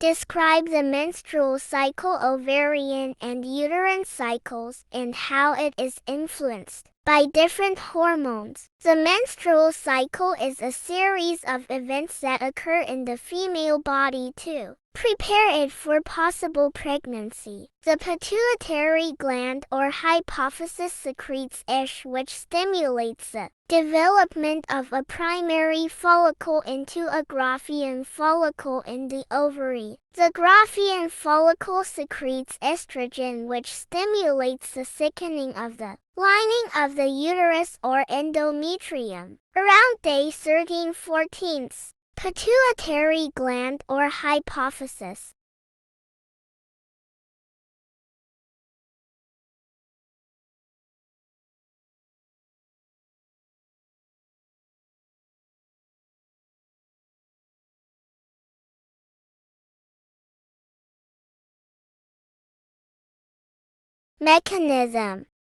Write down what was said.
Describe the menstrual cycle, ovarian and uterine cycles, and how it is influenced by different hormones. The menstrual cycle is a series of events that occur in the female body to prepare it for possible pregnancy. The pituitary gland or hypophysis secretes ESH, which stimulates the development of a primary follicle into a Graafian follicle in the ovary. The Graafian follicle secretes estrogen, which stimulates the thickening of the lining of the uterus or endometrium. Around day 13-14, pituitary gland or hypophysis. Mechanism.